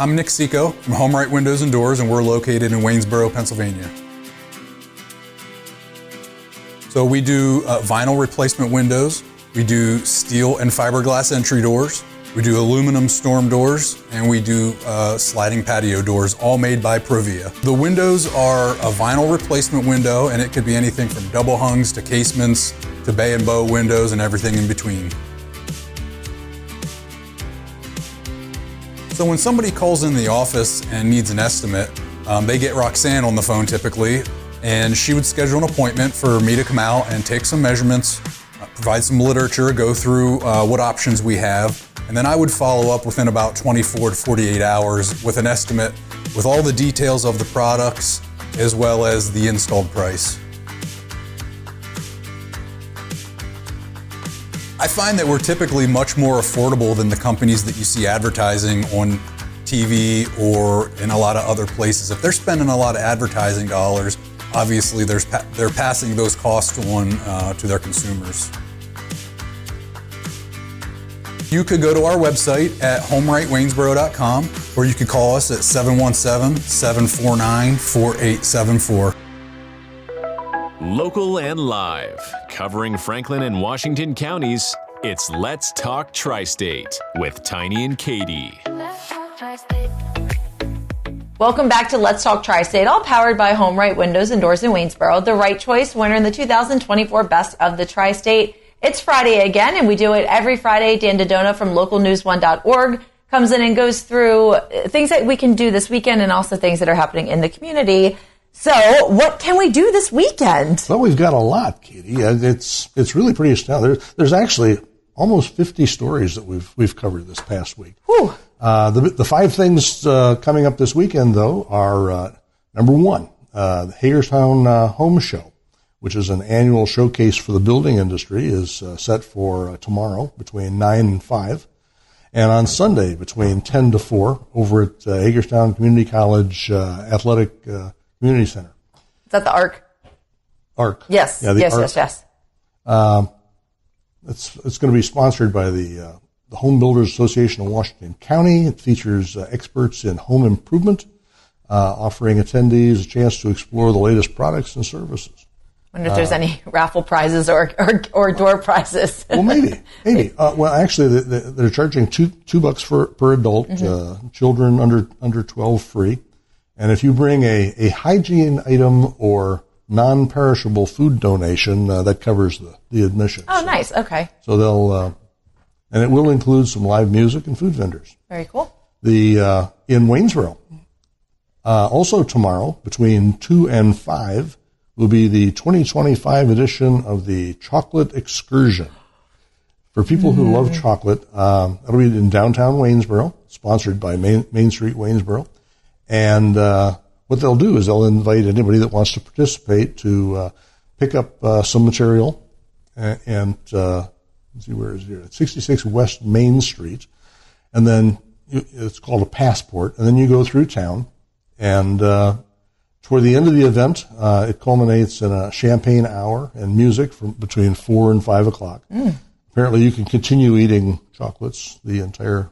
I'm Nick Seco from Home Right Windows and Doors, and we're located in Waynesboro, Pennsylvania. So we do vinyl replacement windows, we do steel and fiberglass entry doors, we do aluminum storm doors, and we do sliding patio doors, all made by Provia. The windows are a vinyl replacement window, and it could be anything from double hungs to casements to bay and bow windows and everything in between. So when somebody calls in the office and needs an estimate, they get Roxanne on the phone typically, and she would schedule an appointment for me to come out and take some measurements, provide some literature, go through what options we have, and then I would follow up within about 24 to 48 hours with an estimate with all the details of the products as well as the installed price. I find that we're typically much more affordable than the companies that you see advertising on TV or in a lot of other places. If they're spending a lot of advertising dollars, obviously they're passing those costs on to their consumers. You could go to our website at homerightwaynesboro.com, or you could call us at 717-749-4874. Local and live, covering Franklin and Washington counties, it's Let's Talk TriState with Tiny and Katie. Welcome back to Let's Talk TriState, all powered by Home Right Windows and Doors in Waynesboro, the right choice winner in the 2024 Best of the Tri-State. It's Friday again, and we do it every Friday. Dan DeDona from localnews1.org comes in and goes through things that we can do this weekend and also things that are happening in the community. So what can we do this weekend? Well, we've got a lot, Katie. It's really pretty astounding. There's actually almost 50 stories that we've covered this past week. Whew. The five things coming up this weekend, though, are number one, the Hagerstown Home Show, which is an annual showcase for the building industry, is set for tomorrow between 9 and 5, and on Sunday between 10 to 4 over at Hagerstown Community College Athletic Community Center. Is that the ARC? ARC. Yes. Yeah, yes. It's going to be sponsored by the Home Builders Association of Washington County. It features experts in home improvement, offering attendees a chance to explore the latest products and services. I wonder if there's any raffle prizes or door prizes. Well, maybe. Well, actually, they're charging $2 per adult, children under 12 free. And if you bring a hygiene item or non-perishable food donation, that covers the admission. Oh, nice. Okay. So they'll, and it will include some live music and food vendors. Very cool. In Waynesboro, also tomorrow between 2 and 5 will be the 2025 edition of the Chocolate Excursion. For people who love chocolate, that'll be in downtown Waynesboro, sponsored by Main Street Waynesboro. And what they'll do is they'll invite anybody that wants to participate to pick up some material and let's see, where is it? 66 West Main Street. And then it's called a passport. And then you go through town. And toward the end of the event, it culminates in a champagne hour and music from between 4 and 5 o'clock. Apparently you can continue eating chocolates the entire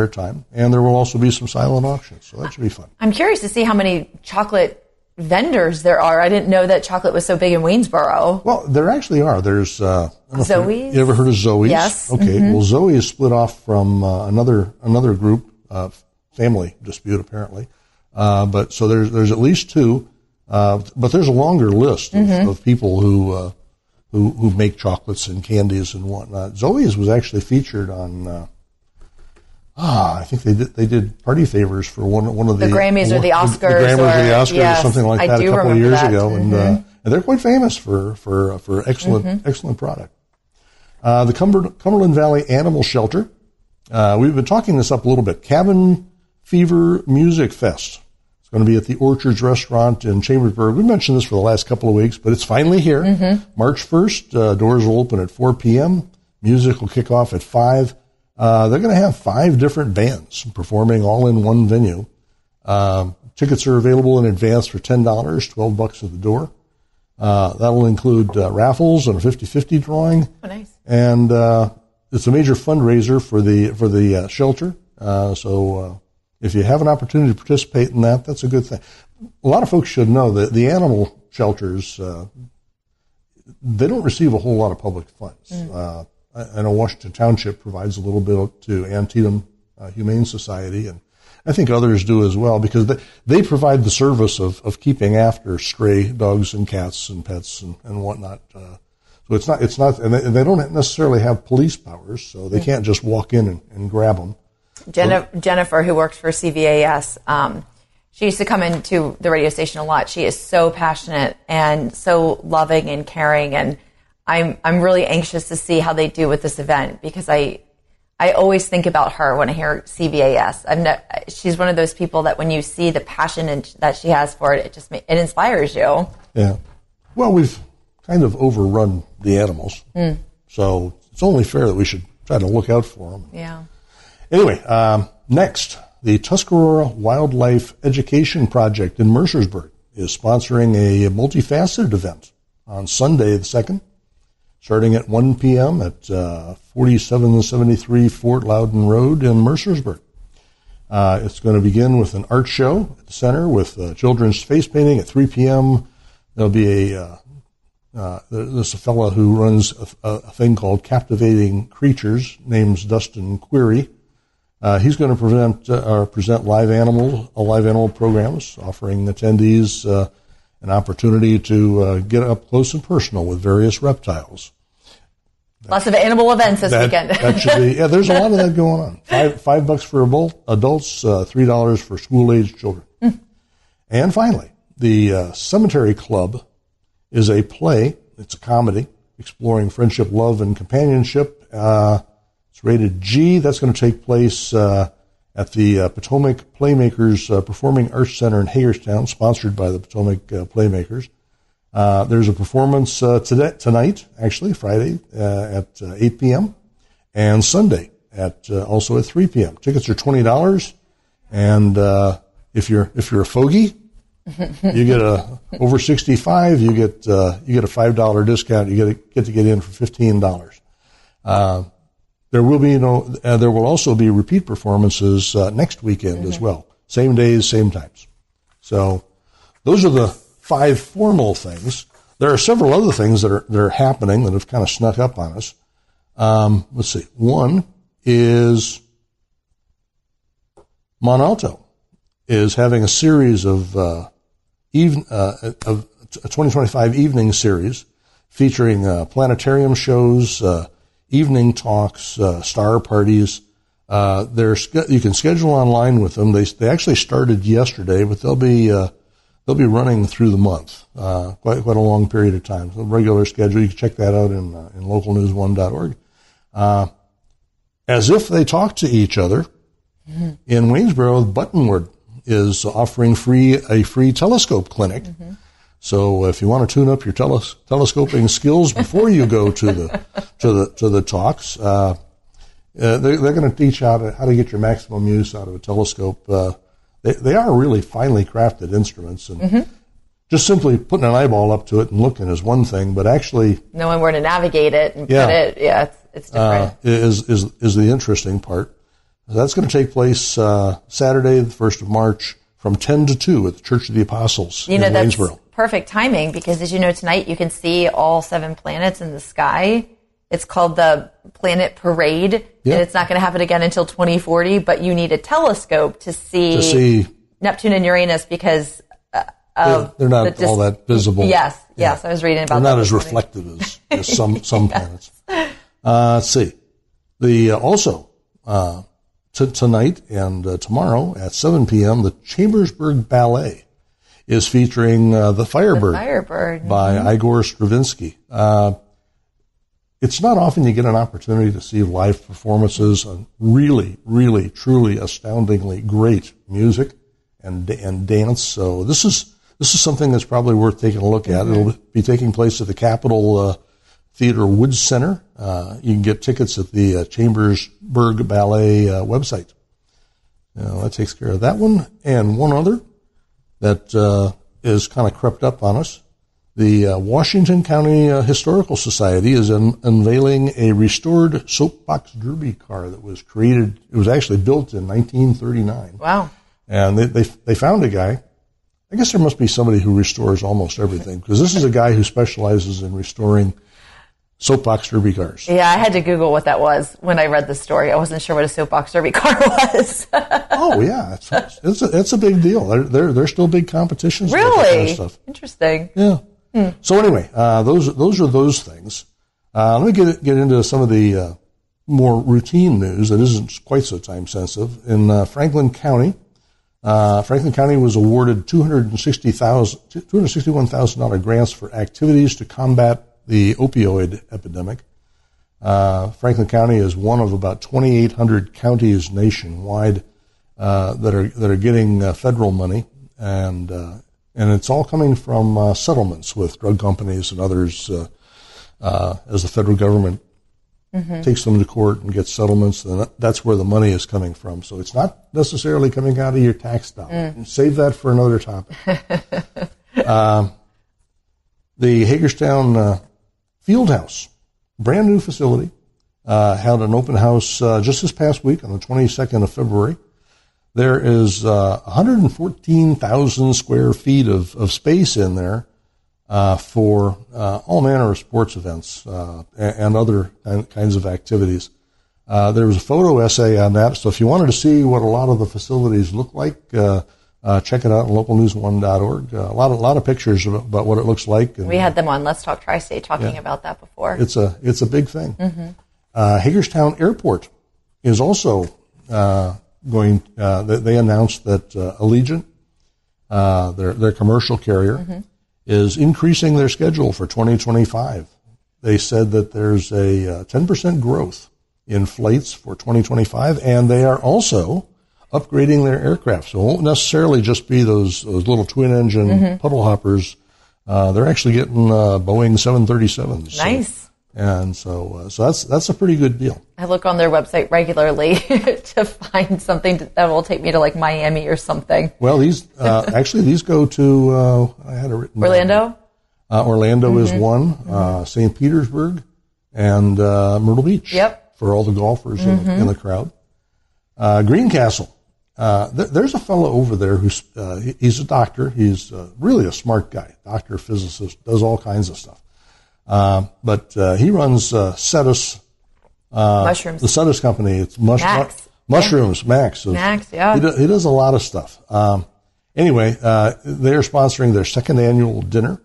time, and there will also be some silent auctions, so that should be fun. I'm curious to see how many chocolate vendors there are. I didn't know that chocolate was so big in Waynesboro. Well, there actually are. There's Zoe's. You ever heard of Zoe's? Yes. Okay. Well, Zoe is split off from another group, family dispute apparently. But so there's at least two, but there's a longer list of people who make chocolates and candies and whatnot. Zoe's was actually featured on. I think they did party favors for one of the Grammys or the Oscars. The Grammys or the Oscars yes, or something like that a couple of years ago. And they're quite famous for excellent product. The Cumberland Valley Animal Shelter. We've been talking this up a little bit. Cabin Fever Music Fest. It's going to be at the Orchards Restaurant in Chambersburg. We mentioned this for the last couple of weeks, but it's finally here. March 1st, doors will open at 4 p.m. Music will kick off at 5. They're going to have 5 different bands performing all in one venue. Tickets are available in advance for $10, $12 at the door. That'll include raffles and a 50-50 drawing. Oh, nice. And it's a major fundraiser for the shelter. So if you have an opportunity to participate in that, that's a good thing. A lot of folks should know that the animal shelters, they don't receive a whole lot of public funds. I know Washington Township provides a little bit to Antietam Humane Society, and I think others do as well, because they provide the service of keeping after stray dogs and cats and pets and whatnot. So it's not, and they don't necessarily have police powers, so they can't just walk in and grab them. Jennifer, who works for CVAS, she used to come into the radio station a lot. She is so passionate and so loving and caring, and I'm really anxious to see how they do with this event, because I always think about her when I hear CVAS. She's one of those people that when you see the passion that she has for it, it inspires you. Yeah. Well, we've kind of overrun the animals, so it's only fair that we should try to look out for them. Yeah. Anyway, next, the Tuscarora Wildlife Education Project in Mercersburg is sponsoring a multifaceted event on Sunday the 2nd, starting at 1 p.m. at 4773 Fort Loudon Road in Mercersburg. It's going to begin with an art show at the center with children's face painting at 3 p.m. There'll be there's a fellow who runs a thing called Captivating Creatures, named Dustin Query. He's going to present live animal programs, offering attendees an opportunity to get up close and personal with various reptiles. Lots of animal events this weekend. That should be, yeah, there's a lot of that going on. $5 for adults, $3 for school-aged children. And finally, the Cemetery Club is a play. It's a comedy exploring friendship, love, and companionship. It's rated G. That's going to take place at the Potomac Playmakers Performing Arts Center in Hagerstown, sponsored by the Potomac Playmakers. There's a performance tonight, actually, Friday, at 8 p.m., and Sunday also at 3 p.m. Tickets are $20, and if you're a fogey, you get over 65. You get a $5 discount. You get to get in for $15. There will also be repeat performances next weekend as well. Same days, same times. So those are the 5 formal things. There are several other things that are happening that have kind of snuck up on us. Let's see. One is Monalto is having a series of a 2025 evening series featuring planetarium shows, evening talks, star parties. You can schedule online with them. They actually started yesterday, but they'll be running through the month, quite a long period of time. So regular schedule. You can check that out in localnews1.org. As if they talk to each other, in Waynesboro, Buttonwood is offering a free telescope clinic. So if you want to tune up your telescoping skills before you go to the talks, they're going to teach how to get your maximum use out of a telescope. They are really finely crafted instruments, and just simply putting an eyeball up to it and looking is one thing, but actually knowing where to navigate it and put it, it's different. Is the interesting part. That's going to take place Saturday, the 1st of March, from 10 to 2 at the Church of the Apostles in Waynesboro. That's perfect timing, because as you know, tonight you can see all 7 planets in the sky. It's called the Planet Parade, and it's not going to happen again until 2040, but you need a telescope to see Neptune and Uranus because they're not all that visible. Yes, I was reading about that. They're not as reflective as some planets. Let's see. Tonight and tomorrow at 7 p.m., the Chambersburg Ballet is featuring the Firebird by Igor Stravinsky. It's not often you get an opportunity to see live performances on really, really, truly astoundingly great music and dance. So this is something that's probably worth taking a look at. It'll be taking place at the Capitol Theater Woods Center. You can get tickets at the Chambersburg Ballet website. That takes care of that one. And one other that is kind of crept up on us. The Washington County Historical Society is unveiling a restored soapbox derby car that was created. It was actually built in 1939. Wow. And they found a guy. I guess there must be somebody who restores almost everything, because this is a guy who specializes in restoring soapbox derby cars. Yeah, I had to Google what that was when I read the story. I wasn't sure what a soapbox derby car was. Oh yeah, it's a big deal. They're still big competitions. Really? With that kind of stuff. Interesting. Yeah. So anyway, those are those things. Let me get into some of the more routine news that isn't quite so time sensitive. In Franklin County, Franklin County was awarded $261,000 grants for activities to combat the opioid epidemic. Franklin County is one of about 2,800 counties nationwide that are getting federal money, and it's all coming from settlements with drug companies and others. As the federal government takes them to court and gets settlements, then that's where the money is coming from. So it's not necessarily coming out of your tax dollar. Save that for another topic. The Hagerstown Fieldhouse, brand new facility, held an open house just this past week on the 22nd of February. There is 114,000 square feet of space in there for all manner of sports events and other kinds of activities. There was a photo essay on that, so if you wanted to see what a lot of the facilities look like, check it out on localnews1.org. A lot of pictures about what it looks like. And, we had them on Let's Talk TriState talking about that before. It's a big thing. Hagerstown Airport is also going. They announced that Allegiant, their commercial carrier, is increasing their schedule for 2025. They said that there's a 10% growth in flights for 2025, and they are also upgrading their aircraft. So it won't necessarily just be those little twin-engine puddle hoppers. They're actually getting Boeing 737s. Nice. And so that's a pretty good deal. I look on their website regularly to find something that will take me to like Miami or something. Well, these go to I had it written Orlando. Orlando is one. St. Petersburg and Myrtle Beach. Yep. For all the golfers in the crowd. Greencastle. There's a fellow over there who's he's a doctor. He's really a smart guy. Doctor, physicist, does all kinds of stuff. But he runs Cetus. Mushrooms. The Cetus company. It's Max. Mushrooms. Max. Max, yeah. He does a lot of stuff. Anyway, they're sponsoring their second annual dinner,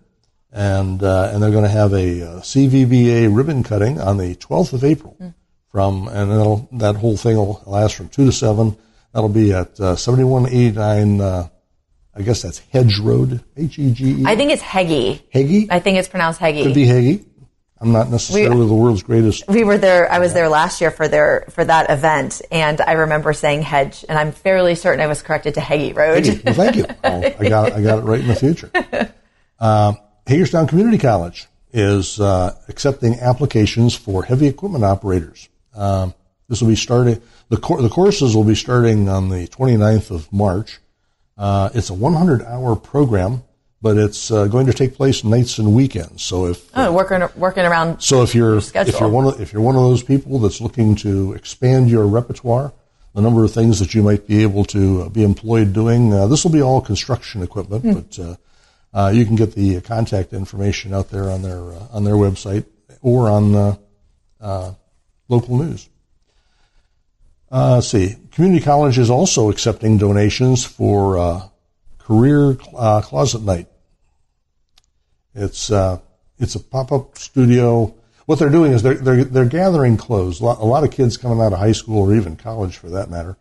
and they're going to have a CVBA ribbon cutting on the 12th of April. And that whole thing will last from 2 to 7. That'll be at 7189. I guess that's Hedge Road, Hege. I think it's Heggie. Heggie? I think it's pronounced Heggie. Could be Heggie. I'm not necessarily the world's greatest. We were there. I was there last year for that event, and I remember saying Hedge, and I'm fairly certain I was corrected to Heggie Road. Heggie. Well, thank you. I got it right in the future. Hagerstown Community College is accepting applications for heavy equipment operators. This will be starting. The courses will be starting on the 29th of March. It's a 100-hour program, but it's going to take place nights and weekends. So if working around. So if you're schedule. if you're one of those people that's looking to expand your repertoire, the number of things that you might be able to be employed doing, this will be all construction equipment, but you can get the contact information out there on their website or on local news. Let's see. Community college is also accepting donations for career closet night. It's a pop-up studio. What they're doing is they're gathering clothes. A lot of kids coming out of high school or even college, for that matter,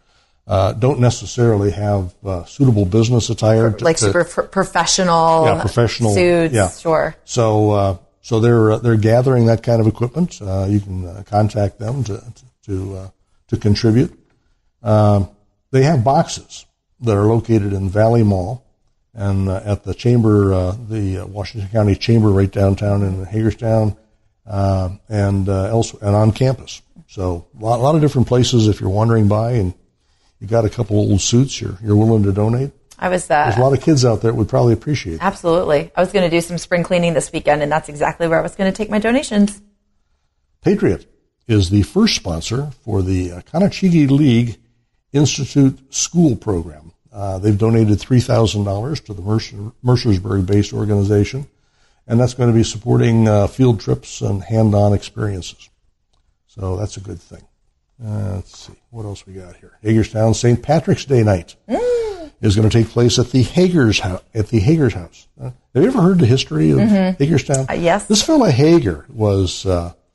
don't necessarily have suitable business attire, super professional. Professional suits. Yeah. Sure. So they're gathering that kind of equipment. You can contact them to contribute. They have boxes that are located in Valley Mall and at the chamber, the Washington County Chamber, right downtown in Hagerstown, and on campus. So a lot of different places. If you're wandering by and you got a couple old suits you're willing to donate. There's a lot of kids out there that would probably appreciate that. Absolutely. I was going to do some spring cleaning this weekend, and that's exactly where I was going to take my donations. Patriot is the first sponsor for the Kanachigi League Institute School Program. They've donated $3,000 to the Mercersburg-based organization, and that's going to be supporting field trips and hand-on experiences. So that's a good thing. Let's see. What else we got here? Hagerstown St. Patrick's Day night is going to take place at the Hager's house. Have you ever heard the history of Hagerstown? Yes. This fellow Hager was...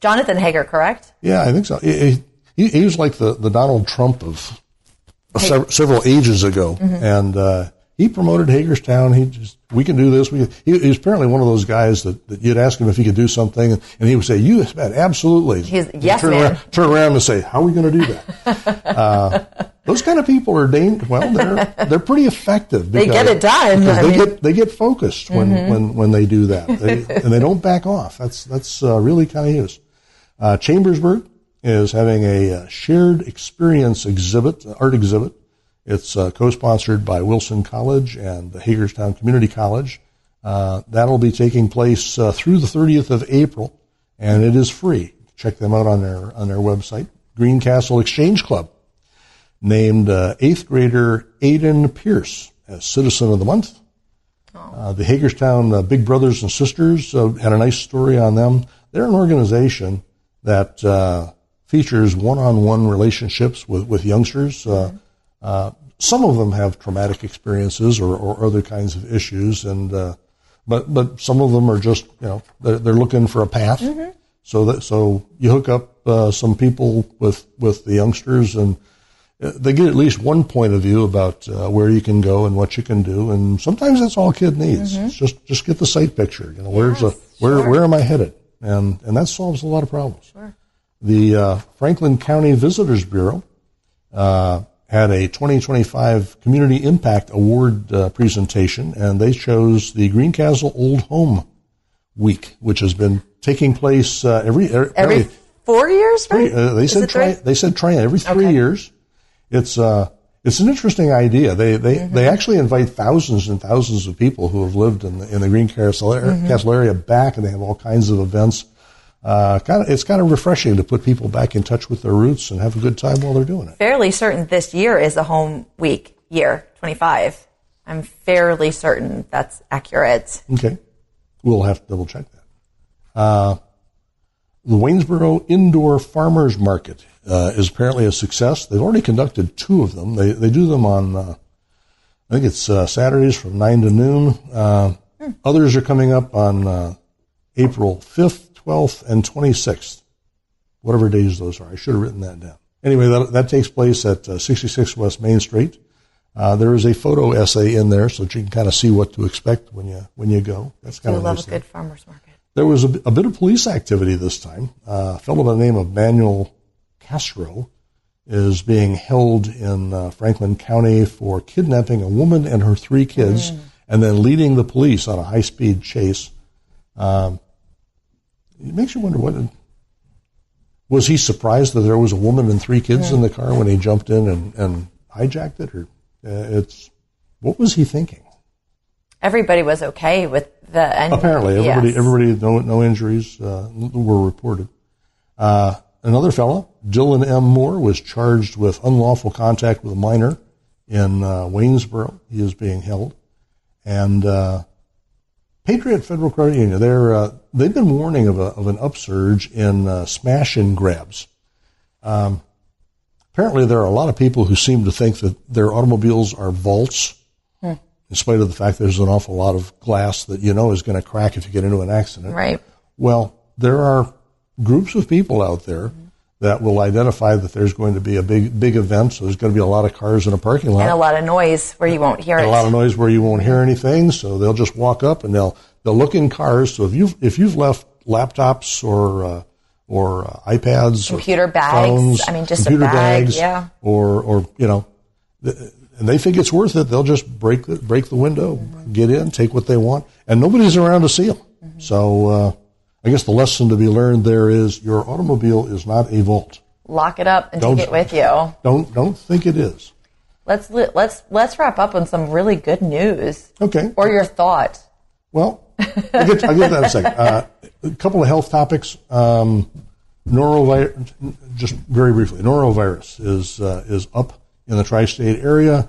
Jonathan Hager, correct? Yeah, I think so. He was like the Donald Trump of several ages ago, and he promoted Hagerstown. We can do this. He was apparently one of those guys that you'd ask him if he could do something, and he would say, "You bet, absolutely." Yes, man. Turn around and say, "How are we going to do that?" Those kind of people are they're pretty effective. They get it done. They get focused when they do that, and they don't back off. That's really kind of huge. Chambersburg is having a shared experience art exhibit. It's co-sponsored by Wilson College and the Hagerstown Community College. That'll be taking place through the 30th of April, and it is free. Check them out on their website. Greencastle Exchange Club named 8th grader Aiden Pierce as Citizen of the Month. The Hagerstown Big Brothers and Sisters had a nice story on them. They're an organization that features one-on-one relationships with youngsters. Some of them have traumatic experiences or other kinds of issues, and but some of them are just they're looking for a path. So you hook up some people with the youngsters, and they get at least one point of view about where you can go and what you can do, and sometimes that's all a kid needs. It's just get the sight picture. Where am I headed? And that solves a lot of problems. Sure. The Franklin County Visitors Bureau had a 2025 Community Impact Award presentation, and they chose the Greencastle Old Home Week, which has been taking place every 4 years, right? They said try every 3 years. It's an interesting idea. They actually invite thousands and thousands of people who have lived in the Greencastle area back, and they have all kinds of events. It's kind of refreshing to put people back in touch with their roots and have a good time while they're doing it. Fairly certain this year is a home week year, 25. I'm fairly certain that's accurate. Okay. We'll have to double check that. The Waynesboro Indoor Farmers Market is apparently a success. They've already conducted 2 of them. They do them on, I think it's Saturdays from 9 to noon. Others are coming up on April 5th, 12th, and 26th, whatever days those are. I should have written that down. Anyway, that takes place at 66 West Main Street. There is a photo essay in there so that you can kind of see what to expect when you go. That's kind of nice. I love a good farmer's market. There was a bit of police activity this time. A fellow by the name of Manuel Castro is being held in Franklin County for kidnapping a woman and her 3 kids and then leading the police on a high-speed chase. It makes you wonder, was he surprised that there was a woman and 3 kids in the car when he jumped in and hijacked it? Or what was he thinking? Everybody was okay with the end. Apparently, everybody, no injuries were reported. Another fellow, Dylan M. Moore, was charged with unlawful contact with a minor in Waynesboro. He is being held. And Patriot Federal Credit Union, they've been warning of an upsurge in smash and grabs. Apparently, there are a lot of people who seem to think that their automobiles are vaults, in spite of the fact there's an awful lot of glass that is going to crack if you get into an accident. Right. Well, there are groups of people out there that will identify that there's going to be a big event, so there's going to be a lot of cars in a parking lot. And a lot of noise where you won't hear it. A lot of noise where you won't hear anything, so they'll just walk up and they'll look in cars. So if you've left laptops or iPads, computer or bags, phones, just computer a bag, bags, yeah. or and they think it's worth it, they'll just break the window, get in, take what they want, and nobody's around to see them. So I guess the lesson to be learned there is your automobile is not a vault. Lock it up and take it with you. Don't think it is. let's wrap up on some really good news. Okay. Or your thought. Well, I'll get to that in a second. A couple of health topics. Norovirus, just very briefly, norovirus is up in the tri-state area.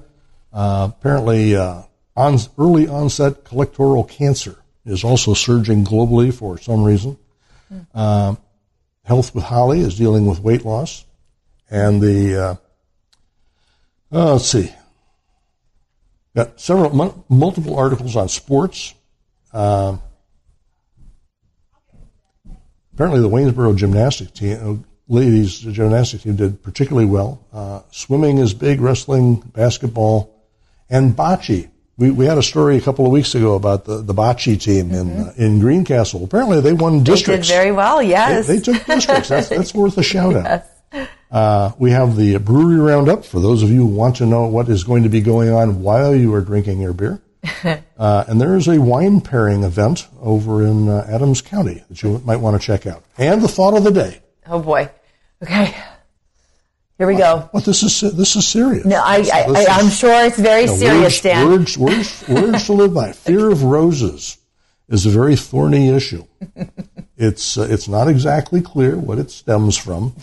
Apparently, early onset colorectal cancer is also surging globally for some reason. Health with Holly is dealing with weight loss, and let's see, got multiple articles on sports. Apparently, the Waynesboro gymnastics team, ladies gymnastics team, did particularly well. Swimming is big, wrestling, basketball, and bocce. We had a story a couple of weeks ago about the bocce team in Greencastle. Apparently, they won districts. They did very well. Yes, they took districts. That's worth a shout out. Yes. We have the brewery roundup for those of you who want to know what is going to be going on while you are drinking your beer. And there is a wine pairing event over in Adams County that you might want to check out. And the thought of the day. Oh boy. Okay. Here we go. Well, this is serious. No, I'm sure it's very serious, Dan. Words to live by. Fear of roses is a very thorny issue. It's not exactly clear what it stems from,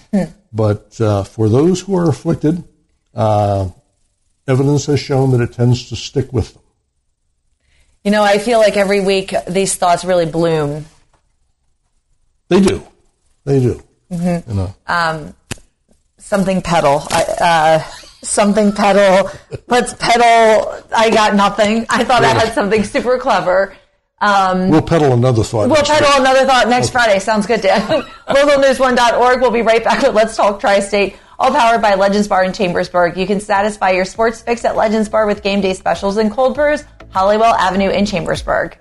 but for those who are afflicted, evidence has shown that it tends to stick with them. You know, I feel like every week these thoughts really bloom. They do. Mm-hmm. You know. Something pedal. Something pedal. Let's pedal. I got nothing. I thought I had something super clever. We'll pedal another thought. Next Friday. Sounds good, Dan. LocalNews1.org. We'll be right back with Let's Talk Tri-State, all powered by Legends Bar in Chambersburg. You can satisfy your sports fix at Legends Bar with game day specials and cold brews, Hollywell Avenue in Chambersburg.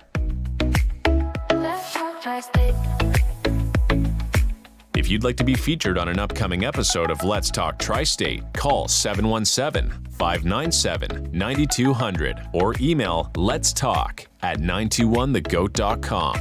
If you'd like to be featured on an upcoming episode of Let's Talk Tri-State, call 717-597-9200 or email letstalk@921thegoat.com.